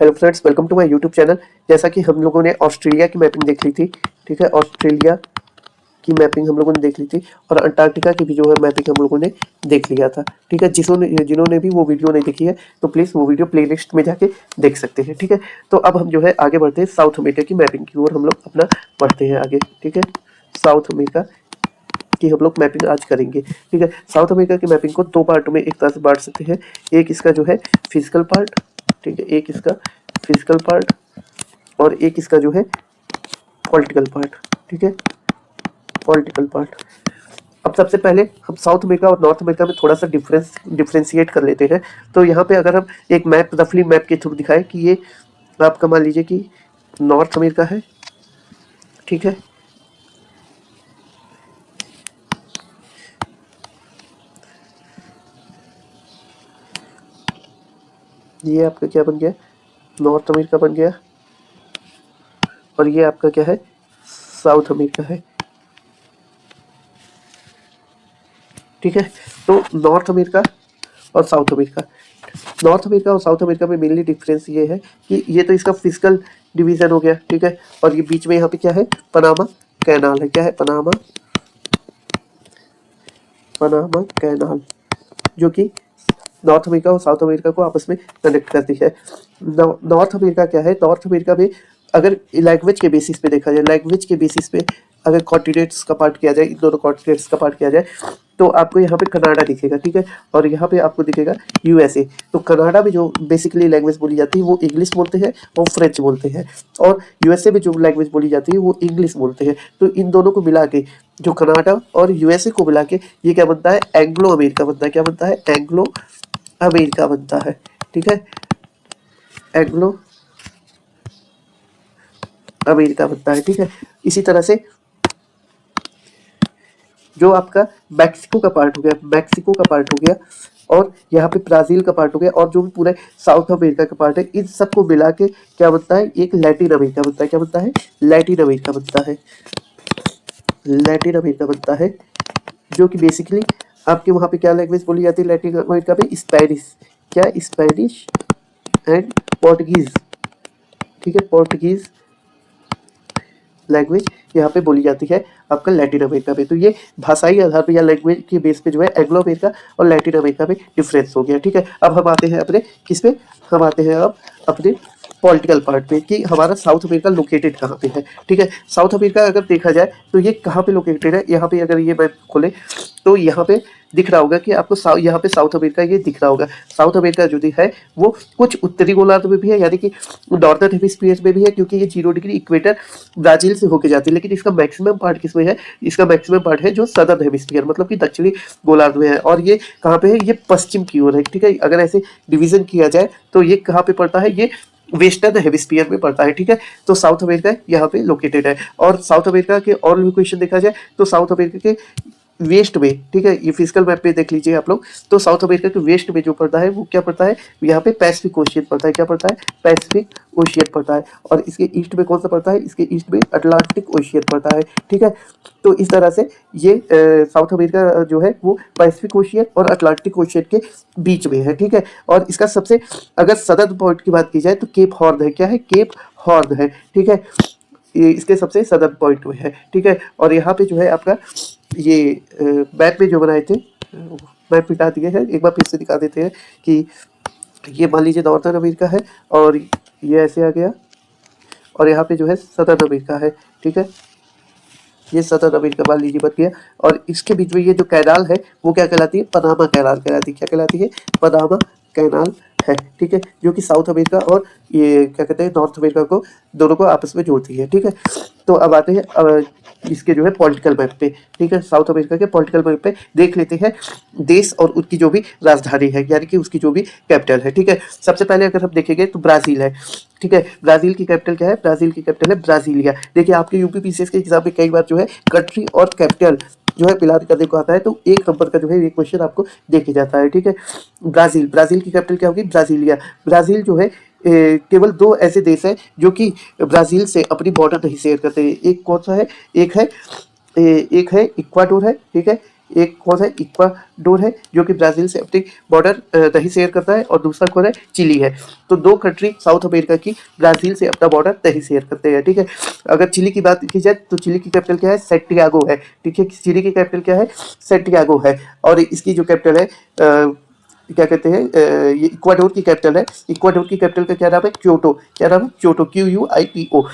Hello friends, welcome to my YouTube channel. जैसा कि हम लोगों ने ऑस्ट्रेलिया की मैपिंग देख ली थी, ठीक है। ऑस्ट्रेलिया की मैपिंग हम लोगों ने देख ली थी और अंटार्कटिका की भी जो है मैपिंग हम लोगों ने देख लिया था, ठीक है। जिन्होंने भी वो वीडियो नहीं देखी है तो प्लीज़ वो वीडियो प्लेलिस्ट में जाके देख सकते हैं, ठीक है। तो अब हम जो है आगे बढ़ते हैं, साउथ अमेरिका की मैपिंग की ओर हम लोग अपना बढ़ते हैं आगे, ठीक है। साउथ अमेरिका की हम लोग मैपिंग आज करेंगे, ठीक है। साउथ अमेरिका की मैपिंग को दो पार्ट में एक तरह से बांट सकते हैं। एक इसका जो है फिजिकल पार्ट, ठीक है, एक इसका फिजिकल पार्ट और एक इसका जो है पॉलिटिकल पार्ट, ठीक है, पॉलिटिकल पार्ट। अब सबसे पहले हम साउथ अमेरिका और नॉर्थ अमेरिका में थोड़ा सा डिफ्रेंशिएट कर लेते हैं। तो यहाँ पे अगर हम एक मैप रफली मैप के थ्रू दिखाएं कि ये आपका मान लीजिए कि नॉर्थ अमेरिका है, ठीक है। ये आपका क्या बन गया, नॉर्थ अमेरिका बन गया और ये आपका क्या है, साउथ अमेरिका है, ठीक है। तो नॉर्थ अमेरिका और साउथ अमेरिका, नॉर्थ अमेरिका और साउथ अमेरिका में मेनली डिफरेंस ये है कि ये तो इसका फिजिकल डिवीजन हो गया, ठीक है। और ये बीच में यहाँ पे क्या है, पनामा कैनाल है, क्या है, पनामा कैनाल, जो कि नॉर्थ अमेरिका और साउथ अमेरिका को आपस में कनेक्ट करती है। नॉर्थ अमेरिका क्या है, नॉर्थ अमेरिका में अगर लैंग्वेज के बेसिस पे देखा जाए, लैंग्वेज के बेसिस पे अगर कॉन्टिनेंट्स का पार्ट किया जाए, इन दोनों कॉन्टिनेंट्स का पार्ट किया जाए तो आपको यहाँ पे कनाडा दिखेगा, ठीक है। और यहाँ पे आपको दिखेगा यूएसए। तो कनाडा में जो बेसिकली लैंग्वेज बोली जाती है वो इंग्लिश बोलते हैं और फ्रेंच बोलते हैं, और यूएसए में जो लैंग्वेज बोली जाती है वो इंग्लिश बोलते हैं। तो इन दोनों को मिला के, जो कनाडा और यूएसए को मिला के ये क्या बनता है, एंग्लो अमेरिका बनता है। क्या बनता है, एंग्लो अमेरिका बनता है, ठीक है, एंग्लो अमेरिका बनता है, ठीक है। इसी तरह से जो आपका मैक्सिको का पार्ट हो गया, मैक्सिको का पार्ट हो गया, और यहाँ पे ब्राजील का पार्ट हो गया, और जो भी पूरे साउथ अमेरिका का पार्ट है, इन सबको मिला के क्या बनता है, एक लैटिन अमेरिका बनता है। क्या बनता है, लैटिन अमेरिका बनता है, लैटिन अमेरिका बनता है, जो कि बेसिकली आपके वहाँ पे क्या लैंग्वेज बोली जाती है लैटिन अमेरिका में, स्पेनिश, क्या, स्पेनिश एंड पोर्टुगीज, ठीक है, पोर्टुगीज लैंग्वेज यहाँ पे बोली जाती है आपका लैटिन अमेरिका में। तो ये भाषाई आधार पे या लैंग्वेज के बेस पे जो है एंग्लो अमेरिका और लैटिन अमेरिका में डिफरेंस हो गया, ठीक है। अब हम आते हैं अपने किस पे, हम आते हैं अब अपने पॉलिटिकल पार्ट पे कि हमारा साउथ अमेरिका लोकेटेड कहाँ पे है, ठीक है। साउथ अमेरिका अगर देखा जाए तो ये कहाँ पे लोकेटेड है, यहाँ पे अगर ये मैप खोले तो यहाँ पे दिख रहा होगा कि आपको यहाँ पे साउथ अमेरिका ये दिख रहा होगा। साउथ अमेरिका जो है वो कुछ उत्तरी गोलार्ध में भी है, यानी कि नॉर्दर्न हेमिस्फीयर में भी है, क्योंकि ये 0 डिग्री इक्वेटर ब्राजील से होके जाती है। लेकिन इसका मैक्सिमम पार्ट किसमें है, इसका मैक्सिमम पार्ट है जो सदर्न हेमिस्फीयर मतलब कि दक्षिणी गोलार्ध में है। और ये कहाँ पे है, ये पश्चिम की ओर है, ठीक है। अगर ऐसे डिवीजन किया जाए तो ये कहाँ पे पड़ता है, ये वेस्टर्न हेमिस्फीयर में पड़ता है, ठीक है। तो साउथ अमेरिका यहाँ पे लोकेटेड है। और साउथ अमेरिका के और भी क्वेश्चन देखा जाए तो साउथ अमेरिका के वेस्ट में, ठीक है, ये फिजिकल मैप पे देख लीजिए आप लोग, तो साउथ अमेरिका के वेस्ट में जो पड़ता है वो क्या पड़ता है, यहाँ पे पैसिफिक ओशियन पड़ता है। क्या पड़ता है, पैसिफिक ओशियन पड़ता है। और इसके ईस्ट में कौन सा पड़ता है, इसके ईस्ट में अटलांटिक ओशियन पड़ता है, ठीक है। तो इस तरह से ये साउथ अमेरिका जो है वो पैसिफिक ओशियन और अटलांटिक ओशियन के बीच में है, ठीक है। और इसका सबसे अगर सदर्न पॉइंट की बात की जाए तो केप हॉर्न है, क्या है, केप हॉर्न है, ठीक है। ये इसके सबसे सदर्न पॉइंट में है, ठीक है। और यहाँ पे जो है आपका ये मैप में जो बनाए थे, मैप मिटा दिए हैं, एक बार फिर से दिखा देते हैं कि ये मान लीजिए नॉर्थर्न अमेरिका है और ये ऐसे आ गया, और यहाँ पे जो है सदर्न अमेरिका है, ठीक है। ये सदर्न अमेरिका मान लीजिए बन गया, और इसके बीच में ये जो कैनाल है वो क्या कहलाती है, पनामा कैनाल कहलाती है। क्या कहलाती है, पनामा कैनाल है, ठीक है, जो कि साउथ अमेरिका और ये क्या कहते हैं नॉर्थ अमेरिका को दोनों को आपस में जोड़ती है, ठीक है। तो अब आते हैं इसके जो है पॉलिटिकल मैप पे, ठीक है। साउथ अमेरिका के पॉलिटिकल मैप पे देख लेते हैं देश और उसकी जो भी राजधानी है, यानी कि उसकी जो भी कैपिटल है, ठीक है। सबसे पहले अगर हम देखेंगे तो ब्राजील है, ठीक है। ब्राजील की कैपिटल क्या है, ब्राजील की कैपिटल है ब्राजीलिया। देखिए आपके यूपी पीसीएस के एग्जाम में कई बार जो है कंट्री और कैपिटल जो है पिलार करने को आता है, तो एक नंबर का जो है ये क्वेश्चन आपको देखे जाता है, ठीक है। ब्राजील, ब्राजील की कैपिटल क्या होगी, ब्राजीलिया। ब्राजील जो है केवल दो ऐसे देश हैं जो कि ब्राजील से अपनी बॉर्डर नहीं शेयर करते हैं। एक कौन सा है, एक है इक्वाडोर है, ठीक है। एक कौन है, इक्वाडोर है जो कि ब्राज़ील से अपनी बॉर्डर नहीं शेयर करता है, और दूसरा कौन है, चिली है। तो 2 कंट्री साउथ अमेरिका की ब्राज़ील से अपना बॉर्डर नहीं शेयर करते हैं, ठीक है। अगर चिली की बात की जाए तो चिली की कैपिटल क्या है, सैंटियागो है, ठीक है। चिली की कैपिटल क्या है, सैंटियागो है। और इसकी जो कैपिटल है क्या कहते हैं, ये इक्वाडोर की कैपिटल है। इक्वाडोर की कैपिटल का क्या नाम है, क्योटो। क्या नाम है, क्योटो, QUITO।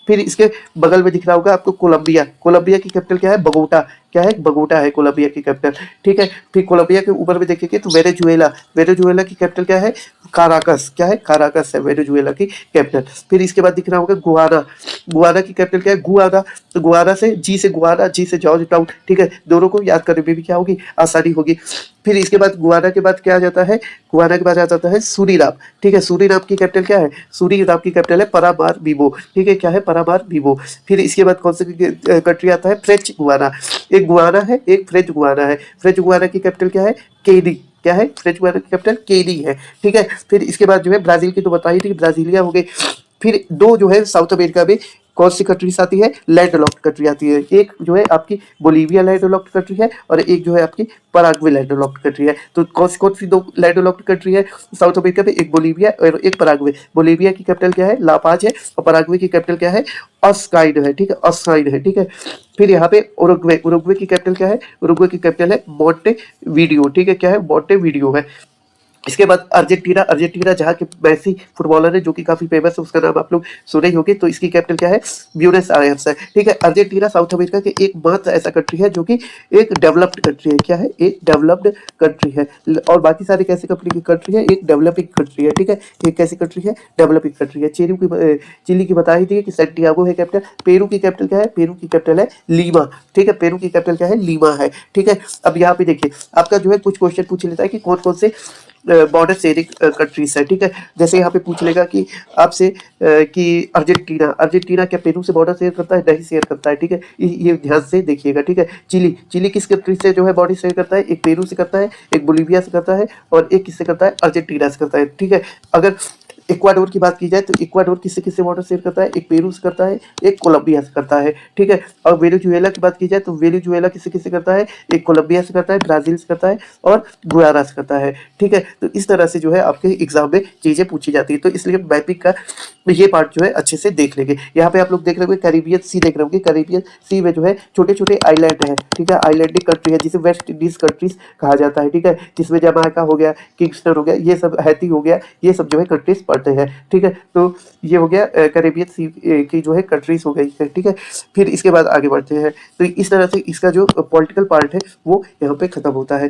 फिर इसके बगल में दिख रहा होगा आपको कोलंबिया। कोलंबिया की कैपिटल क्या है, बगोटा। क्या है, बगोटा है कोलंबिया की कैपिटल, ठीक है। फिर कोलंबिया के ऊपर में देखेंगे तो वेनेजुएला। वेनेजुएला की कैपिटल क्या है, काराकस। क्या है, काराकस है वेनेजुएला की कैपिटल। फिर इसके बाद दिख रहा होगा गुआना। गुआना की कैपिटल क्या है, गुआना। तो गुआना से जी से गुआना, जी से जॉर्ज टाउन, ठीक है। दोनों को याद करने में भी क्या होगी, आसानी होगी। फिर इसके बाद गुआना के बाद क्या आ जाता है, गुआना के बाद आ जाता है सूरीनाम, ठीक है। सूरीनाम की कैपिटल क्या है, सूरीनाम की कैपिटल है परामारबीबो, ठीक है। क्या है, परामारबीबो। फिर इसके बाद कौन सा कंट्री आता है, फ्रेंच गुआना। एक गुआना है, एक फ्रेंच गुआना है। फ्रेंच गुआना की कैपिटल क्या है, केनी। क्या है, फ्रेंच गुआना की कैपिटल केनी है, ठीक है। फिर इसके बाद जो है ब्राजील की तो बता ही थी, ब्राजीलिया हो गई। फिर 2 जो है साउथ अमेरिका में कौन सी कंट्रीज आती है, लैंड लॉक्ड कंट्री आती है। एक जो है आपकी बोलीविया लैंड लॉक्ड कंट्री है, और एक जो है आपकी पराग्वे लैंड लॉक्ड कंट्री है। तो कौन सी 2 लैंड लॉक्ड कंट्री है साउथ अमेरिका में, एक बोलीविया और एक पराग्वे। बोलीविया की कैपिटल क्या है, लापाज है, और पराग्वे की कैपिटल क्या है, अस्काइड है, ठीक है, अस्काइड है, ठीक है। फिर यहाँ पे उरुग्वे। उरुग्वे की कैपिटल क्या है, उरुग्वे की कैपिटल है मोंटेवीडियो, ठीक है। क्या है, मोंटेवीडियो है। इसके बाद अर्जेंटीना। अर्जेंटीना जहाँ के मेसी फुटबॉलर है जो कि काफी फेमस है, उसका नाम आप लोग सुने ही होंगे। तो इसकी कैपिटल क्या है, ब्यूनस आयर्स है, ठीक है। अर्जेंटीना साउथ अमेरिका के एकमात्र ऐसा कंट्री है जो कि एक डेवलप्ड कंट्री है। क्या है, एक डेवलप्ड कंट्री है। और बाकी सारे कैसे कंट्री है, एक डेवलपिंग कंट्री है, ठीक है। एक कैसी कंट्री है, डेवलपिंग कंट्री है। चिली की बता ही थी कि सैंटियागो है कैपिटल। पेरू की कैपिटल क्या है, पेरू की कैपिटल है लीमा, ठीक है। पेरू की कैपिटल क्या है, लीमा है, ठीक है। अब यहाँ पे देखिए आपका जो है कुछ क्वेश्चन पूछ लेता है कि कौन कौन से बॉर्डर शेयरिंग कंट्रीज है, ठीक है। जैसे यहाँ पे पूछ लेगा कि आपसे कि अर्जेंटीना। अर्जेंटीना क्या पेरू से बॉर्डर शेयर करता है, नहीं शेयर करता है, ठीक है। ये ध्यान से देखिएगा, ठीक है। चिली। चिली किस कंट्री से जो है बॉर्डर शेयर करता है, एक पेरू से करता है, एक बोलीविया से करता है, और एक किससे करता है, अर्जेंटीना से करता है, ठीक है। अगर इक्वाडोर की बात की जाए तो इक्वाडोर किससे किससे बॉर्डर शेयर करता है, एक पेरू से करता है, एक कोलंबिया से करता है, ठीक है। और वेनेजुएला की बात की जाए तो वेनेजुएला किससे किससे करता है, एक कोलंबिया से करता है, ब्राजील से करता है, और गुयाना से करता है, ठीक है। तो इस तरह से जो है आपके एग्जाम में चीजें पूछी जाती है। तो इसलिए मैपिंग का ये पार्ट जो है अच्छे से देख लेंगे। यहाँ पे आप लोग देख रहे होंगे कैरिबियन सी देख रहे होंगे। कैरिबियन सी में जो है छोटे छोटे आइलैंड है, ठीक है। आइलैंडिक कंट्री है जिसे वेस्ट इंडीज कंट्रीज कहा जाता है, ठीक है। जिसमें जमाइका हो गया, किंगस्टन हो गया, ये सब, हैती हो गया, ये सब जो है कंट्रीज पड़ते हैं, ठीक है। तो ये हो गया कैरिबियन सी की जो है कंट्रीज हो गई है, ठीक है। फिर इसके बाद आगे बढ़ते हैं। तो इस तरह से इसका जो पॉलिटिकल पार्ट है वो यहाँ पे खत्म होता है।